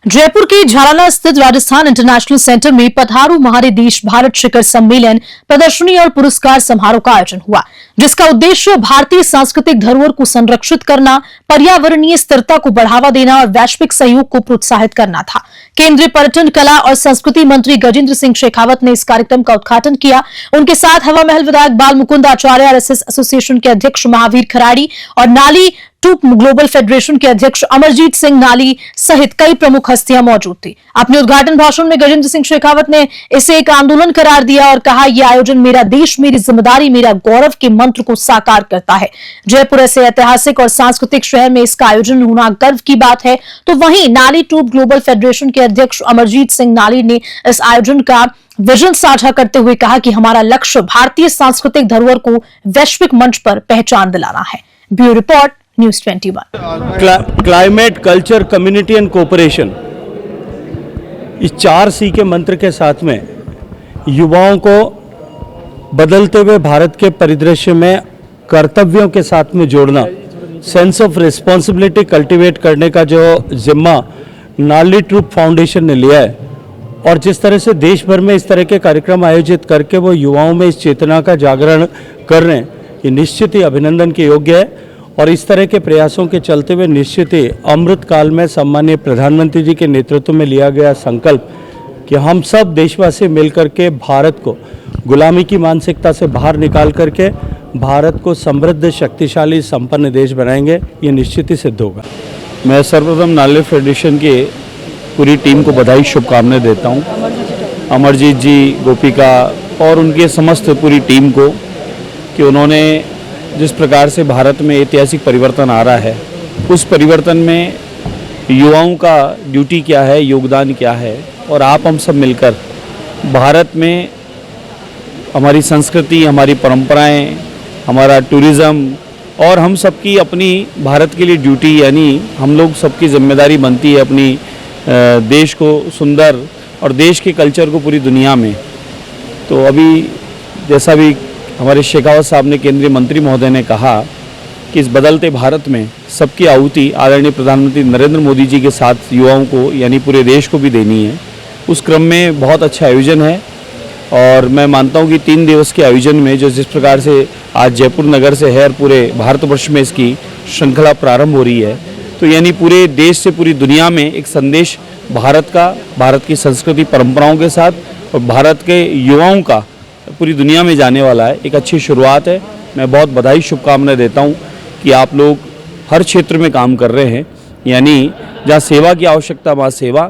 जयपुर के झालाना स्थित Rajasthan international centre में पधारो हमारे देश भारत शिखर सम्मेलन, प्रदर्शनी और पुरस्कार समारोह का आयोजन हुआ, जिसका उद्देश्य भारतीय सांस्कृतिक धरोहर को संरक्षित करना, पर्यावरणीय स्थिरता को बढ़ावा देना और वैश्विक सहयोग को प्रोत्साहित करना था। केंद्रीय पर्यटन, कला और संस्कृति मंत्री गजेंद्र सिंह शेखावत ने इस कार्यक्रम का उद्घाटन किया। उनके साथ हवा महल विधायक बाल मुकुंद आचार्य, आरएसएस एसोसिएशन के अध्यक्ष महावीर खराड़ी और नाली टूब ग्लोबल फेडरेशन के अध्यक्ष अमरजीत सिंह नाली सहित कई प्रमुख हस्तियां मौजूद थी। अपने उद्घाटन भाषण में गजेंद्र सिंह शेखावत ने इसे एक आंदोलन करार दिया और कहा, यह आयोजन मेरा देश, मेरी जिम्मेदारी, मेरा गौरव के मंत्र को साकार करता है। जयपुर ऐसे ऐतिहासिक और सांस्कृतिक शहर में इसका आयोजन होना गर्व की बात है। तो वहीं नाली टूब ग्लोबल फेडरेशन के अध्यक्ष अमरजीत सिंह नाली ने इस आयोजन का विजन साझा करते हुए कहा कि हमारा लक्ष्य भारतीय सांस्कृतिक धरोहर को वैश्विक मंच पर पहचान दिलाना है। Bureau report, news 21। Climate, culture, community and cooperation, इस 4C के मंत्र के साथ में युवाओं को बदलते हुए भारत के परिदृश्य में कर्तव्यों के साथ में जोड़ना, सेंस ऑफ रिस्पॉन्सिबिलिटी कल्टीवेट करने का जो जिम्मा नाली ट्रूप फाउंडेशन ने लिया है और जिस तरह से देश भर में इस तरह के कार्यक्रम आयोजित करके वो युवाओं में इस चेतना का जागरण कर रहे हैं, ये निश्चित ही अभिनंदन के योग्य है। और इस तरह के प्रयासों के चलते हुए निश्चित ही अमृत काल में सम्मानीय प्रधानमंत्री जी के नेतृत्व में लिया गया संकल्प कि हम सब देशवासी मिलकर के भारत को गुलामी की मानसिकता से बाहर निकाल करके भारत को समृद्ध, शक्तिशाली, संपन्न देश बनाएंगे, ये निश्चित ही सिद्ध होगा। मैं सर्वप्रथम नाली फेडरेशन की पूरी टीम को बधाई, शुभकामनाएं देता हूँ, अमरजीत जी, गोपिका और उनकी समस्त पूरी टीम को, कि उन्होंने जिस प्रकार से भारत में ऐतिहासिक परिवर्तन आ रहा है, उस परिवर्तन में युवाओं का ड्यूटी क्या है, योगदान क्या है, और आप हम सब मिलकर भारत में हमारी संस्कृति, हमारी परंपराएं, हमारा टूरिज़्म और हम सबकी अपनी भारत के लिए ड्यूटी, यानी हम लोग सबकी जिम्मेदारी बनती है अपनी देश को सुंदर और देश के कल्चर को पूरी दुनिया में। तो अभी जैसा भी हमारे शेखावत साहब ने, केंद्रीय मंत्री महोदय ने कहा कि इस बदलते भारत में सबकी आहुति आदरणीय प्रधानमंत्री नरेंद्र मोदी जी के साथ युवाओं को, यानी पूरे देश को भी देनी है। उस क्रम में बहुत अच्छा आयोजन है और मैं मानता हूं कि 3 दिवस के आयोजन में जो जिस प्रकार से आज जयपुर नगर से है और पूरे भारतवर्ष में इसकी श्रृंखला प्रारंभ हो रही है, तो यानी पूरे देश से पूरी दुनिया में एक संदेश भारत का, भारत की संस्कृति परंपराओं के साथ और भारत के युवाओं का पूरी दुनिया में जाने वाला है। एक अच्छी शुरुआत है। मैं बहुत बधाई, शुभकामनाएं देता हूं कि आप लोग हर क्षेत्र में काम कर रहे हैं, यानी जहां सेवा की आवश्यकता वहाँ सेवा,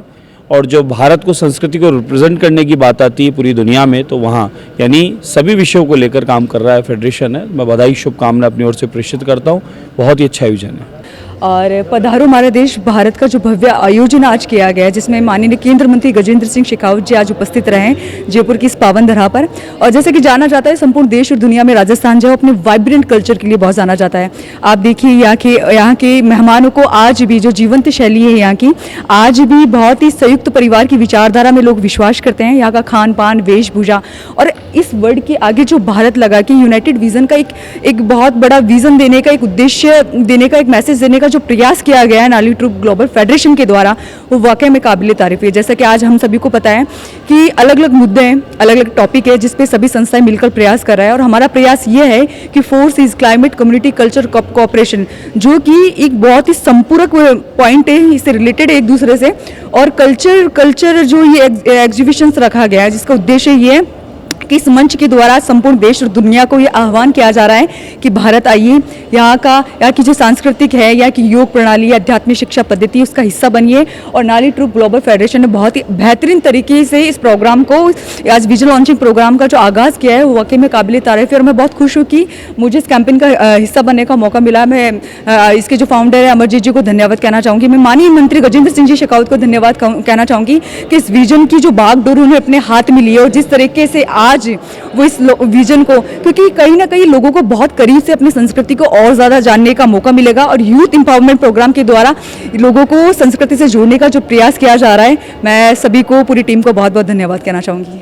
और जो भारत को, संस्कृति को रिप्रेजेंट करने की बात आती है पूरी दुनिया में, तो वहाँ यानी सभी विषयों को लेकर काम कर रहा है फेडरेशन है। मैं बधाई, शुभकामनाएं अपनी ओर से प्रेषित करता हूँ। बहुत ही अच्छा आयोजन है। और पधारो हमारा देश भारत का जो भव्य आयोजन आज किया गया है, जिसमें माननीय केंद्रीय मंत्री गजेंद्र सिंह शेखावत जी आज उपस्थित रहे जयपुर की इस पावन धरा पर। और जैसे कि जाना जाता है संपूर्ण देश और दुनिया में, राजस्थान जो अपने वाइब्रेंट कल्चर के लिए बहुत जाना जाता है। आप देखिए यहाँ के मेहमानों को आज भी जो जीवंत शैली है यहाँ की, आज भी बहुत ही संयुक्त परिवार की विचारधारा में लोग विश्वास करते हैं। यहाँ का खान पान, वेशभूषा और इस वर्ड के आगे जो भारत लगा कि यूनाइटेड विजन का एक बहुत बड़ा विजन देने का, एक उद्देश्य देने का, एक मैसेज देने का जो प्रयास किया गया है नाली ट्रूप ग्लोबल फेडरेशन के द्वारा, वो वाकई में काबिले तारीफ है। जैसा कि आज हम सभी को पता है कि अलग अलग मुद्दे हैं, अलग अलग टॉपिक है, जिसपे सभी संस्थाएं मिलकर प्रयास कर रहा है। और हमारा प्रयास ये है कि 4Cs climate, community, culture, cooperation, जो कि एक बहुत ही संपूरक पॉइंट है, इससे रिलेटेड है एक दूसरे से। और कल्चर जो ये एग्जीबिशंस रखा गया है, जिसका उद्देश्य ये है कि इस मंच के द्वारा संपूर्ण देश और दुनिया को ये आह्वान किया जा रहा है कि भारत आइए, यहाँ की जो सांस्कृतिक है, यहाँ की योग प्रणाली, आध्यात्मिक शिक्षा पद्धति, उसका हिस्सा बनिए। और नाली ट्रूप ग्लोबल फेडरेशन ने बहुत ही बेहतरीन तरीके से इस प्रोग्राम को, आज विजुअल लॉन्चिंग प्रोग्राम का जो आगाज़ किया है, वो वाकई में काबिले तारीफ है। और मैं बहुत खुश हूँ कि मुझे इस कैंपेन का हिस्सा बनने का मौका मिला। मैं इसके जो फाउंडर है अमरजीत जी को धन्यवाद कहना चाहूँगी। मैं माननीय मंत्री गजेंद्र सिंह जी शेखावत को धन्यवाद कहना चाहूँगी कि इस विजन की जो बागडोर उन्हें अपने हाथ में ली है और जिस तरीके से आज वो इस विजन को, क्योंकि कहीं ना कहीं लोगों को बहुत करीब से अपनी संस्कृति को और ज़्यादा जानने का मौका मिलेगा। और यूथ एम्पावरमेंट प्रोग्राम के द्वारा लोगों को संस्कृति से जोड़ने का जो प्रयास किया जा रहा है, मैं सभी को, पूरी टीम को बहुत बहुत धन्यवाद कहना चाहूँगी।